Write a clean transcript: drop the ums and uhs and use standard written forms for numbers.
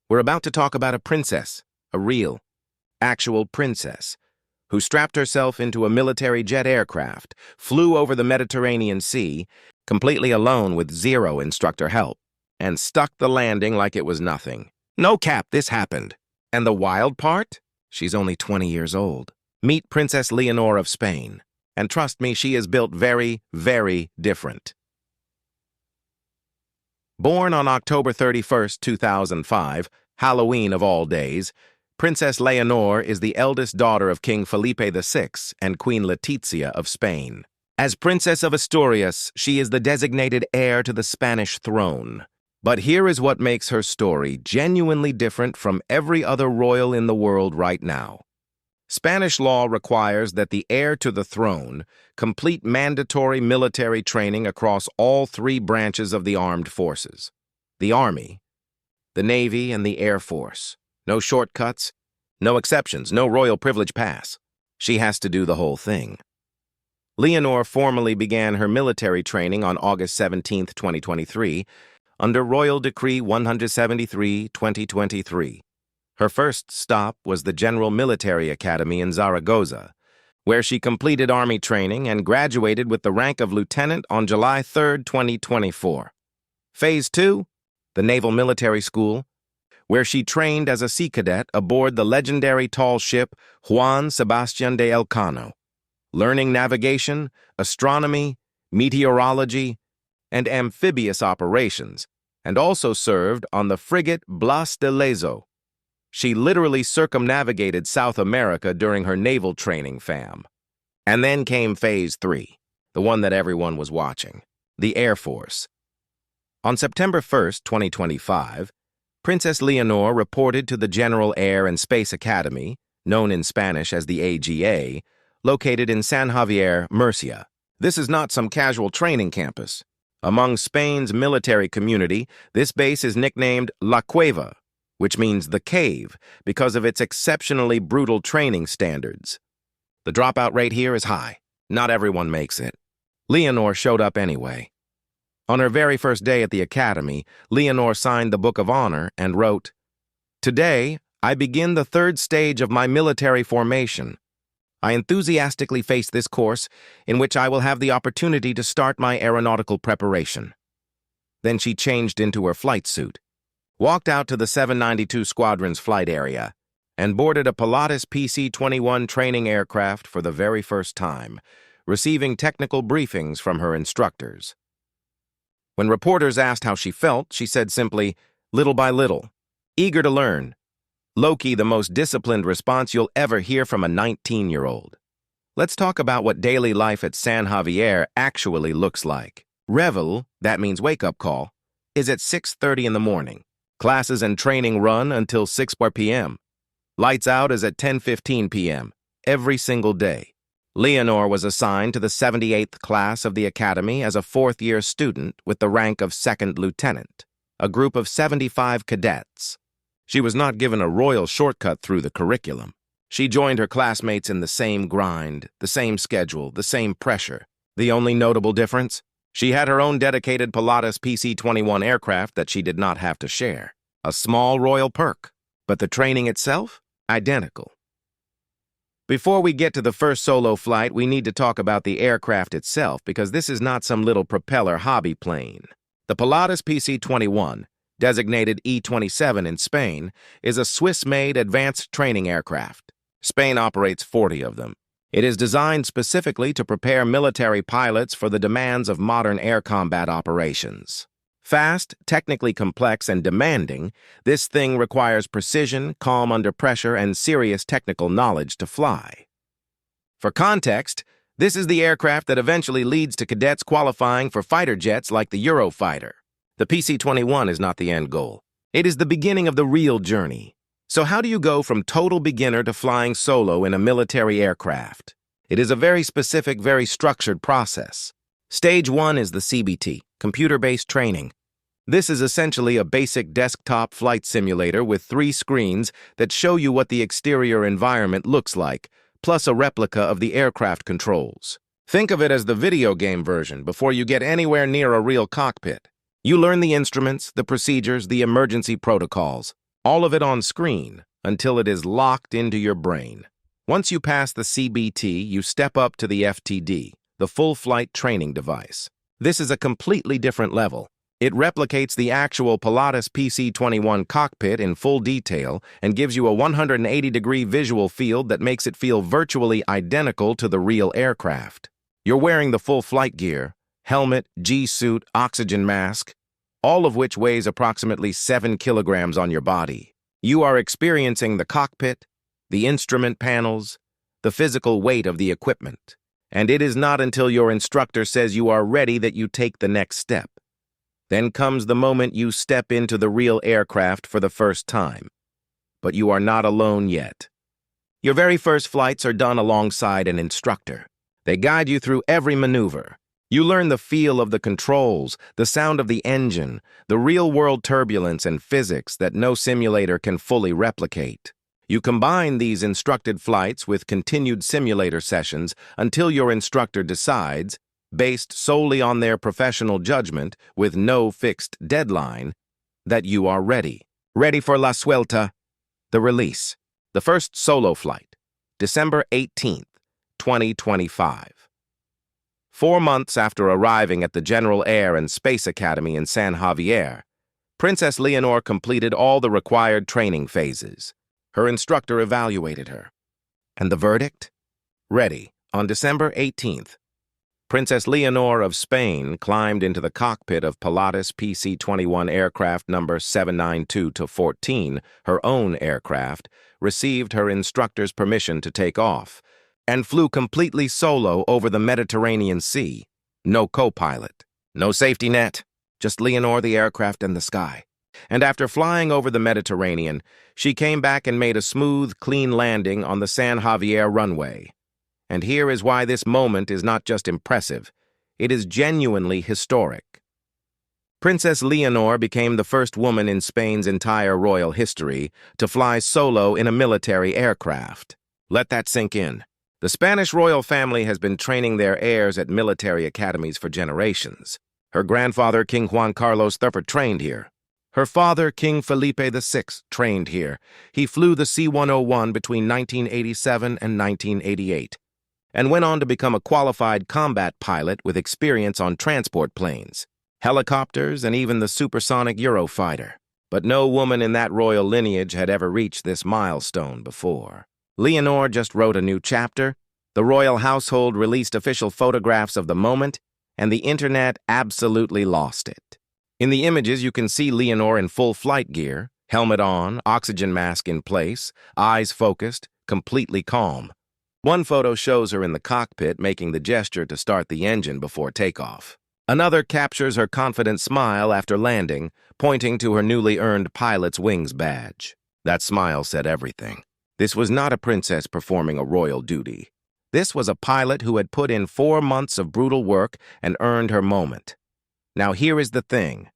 We're about to talk about a princess, a real, actual princess, who strapped herself into a military jet aircraft, flew over the Mediterranean Sea, completely alone with zero instructor help, and stuck the landing like it was nothing. No cap, this happened. And the wild part? She's only 20 years old. Meet Princess Leonor of Spain. And trust me, she is built very, very different. Born on October 31st, 2005, Halloween of all days, Princess Leonor is the eldest daughter of King Felipe VI and Queen Letizia of Spain. As Princess of Asturias, she is the designated heir to the Spanish throne. But here is what makes her story genuinely different from every other royal in the world right now. Spanish law requires that the heir to the throne complete mandatory military training across all three branches of the armed forces: the Army, the Navy, and the Air Force. No shortcuts, no exceptions, no royal privilege pass. She has to do the whole thing. Leonor formally began her military training on August 17, 2023, under Royal Decree 173/2023. Her first stop was the General Military Academy in Zaragoza, where she completed Army training and graduated with the rank of lieutenant on July 3, 2024. Phase 2, the Naval Military School, where she trained as a sea cadet aboard the legendary tall ship Juan Sebastián de Elcano, learning navigation, astronomy, meteorology, and amphibious operations, and also served on the frigate Blas de Lezo. She literally circumnavigated South America during her naval training, fam. And then came Phase 3, the one that everyone was watching, the Air Force. On September 1st, 2025, Princess Leonor reported to the General Air and Space Academy, known in Spanish as the AGA, located in San Javier, Murcia. This is not some casual training campus. Among Spain's military community, this base is nicknamed La Cueva, which means the cave, because of its exceptionally brutal training standards. The dropout rate here is high. Not everyone makes it. Leonor showed up anyway. On her very first day at the academy, Leonor signed the Book of Honor and wrote, "Today, I begin the third stage of my military formation. I enthusiastically face this course, in which I will have the opportunity to start my aeronautical preparation." Then she changed into her flight suit, walked out to the 792 Squadron's flight area, and boarded a Pilatus PC-21 training aircraft for the very first time, receiving technical briefings from her instructors. When reporters asked how she felt, she said simply, "Little by little, eager to learn." Low-key, the most disciplined response you'll ever hear from a 19-year-old. Let's talk about what daily life at San Javier actually looks like. Revel, that means wake-up call, is at 6:30 in the morning. Classes and training run until 6 p.m. Lights out is at 10:15 p.m. every single day. Leonor was assigned to the 78th class of the academy as a fourth-year student with the rank of second lieutenant, a group of 75 cadets. She was not given a royal shortcut through the curriculum. She joined her classmates in the same grind, the same schedule, the same pressure. The only notable difference? She had her own dedicated Pilatus PC-21 aircraft that she did not have to share. A small royal perk, but the training itself, identical. Before we get to the first solo flight, we need to talk about the aircraft itself, because this is not some little propeller hobby plane. The Pilatus PC-21, designated E-27 in Spain, is a Swiss-made advanced training aircraft. Spain operates 40 of them. It is designed specifically to prepare military pilots for the demands of modern air combat operations. Fast, technically complex, and demanding, this thing requires precision, calm under pressure, and serious technical knowledge to fly. For context, this is the aircraft that eventually leads to cadets qualifying for fighter jets like the Eurofighter. The PC-21 is not the end goal. It is the beginning of the real journey. So how do you go from total beginner to flying solo in a military aircraft? It is a very specific, very structured process. Stage 1 is the CBT, computer-based training. This is essentially a basic desktop flight simulator with 3 screens that show you what the exterior environment looks like, plus a replica of the aircraft controls. Think of it as the video game version before you get anywhere near a real cockpit. You learn the instruments, the procedures, the emergency protocols. All of it on screen until it is locked into your brain. Once you pass the CBT, you step up to the FTD, the full flight training device. This is a completely different level. It replicates the actual Pilatus PC-21 cockpit in full detail and gives you a 180-degree visual field that makes it feel virtually identical to the real aircraft. You're wearing the full flight gear, helmet, G-suit, oxygen mask, all of which weighs approximately 7 kilograms on your body. You are experiencing the cockpit, the instrument panels, the physical weight of the equipment. And it is not until your instructor says you are ready that you take the next step. Then comes the moment you step into the real aircraft for the first time. But you are not alone yet. Your very first flights are done alongside an instructor. They guide you through every maneuver. You learn the feel of the controls, the sound of the engine, the real-world turbulence and physics that no simulator can fully replicate. You combine these instructed flights with continued simulator sessions until your instructor decides, based solely on their professional judgment with no fixed deadline, that you are ready. Ready for La Suelta, the release. The first solo flight, December 18th, 2025. 4 months after arriving at the General Air and Space Academy in San Javier, Princess Leonor completed all the required training phases. Her instructor evaluated her. And the verdict? Ready. On December 18th, Princess Leonor of Spain climbed into the cockpit of Pilatus PC-21 aircraft number 792-14, her own aircraft, received her instructor's permission to take off, and flew completely solo over the Mediterranean Sea. No co-pilot, no safety net, just Leonor, the aircraft, and the sky. And after flying over the Mediterranean, she came back and made a smooth, clean landing on the San Javier runway. And here is why this moment is not just impressive, it is genuinely historic. Princess Leonor became the first woman in Spain's entire royal history to fly solo in a military aircraft. Let that sink in. The Spanish royal family has been training their heirs at military academies for generations. Her grandfather, King Juan Carlos III, trained here. Her father, King Felipe VI, trained here. He flew the C-101 between 1987 and 1988, and went on to become a qualified combat pilot with experience on transport planes, helicopters, and even the supersonic Eurofighter. But no woman in that royal lineage had ever reached this milestone before. Leonor just wrote a new chapter, the royal household released official photographs of the moment, and the internet absolutely lost it. In the images, you can see Leonor in full flight gear, helmet on, oxygen mask in place, eyes focused, completely calm. One photo shows her in the cockpit making the gesture to start the engine before takeoff. Another captures her confident smile after landing, pointing to her newly earned pilot's wings badge. That smile said everything. This was not a princess performing a royal duty. This was a pilot who had put in 4 months of brutal work and earned her moment. Now here is the thing.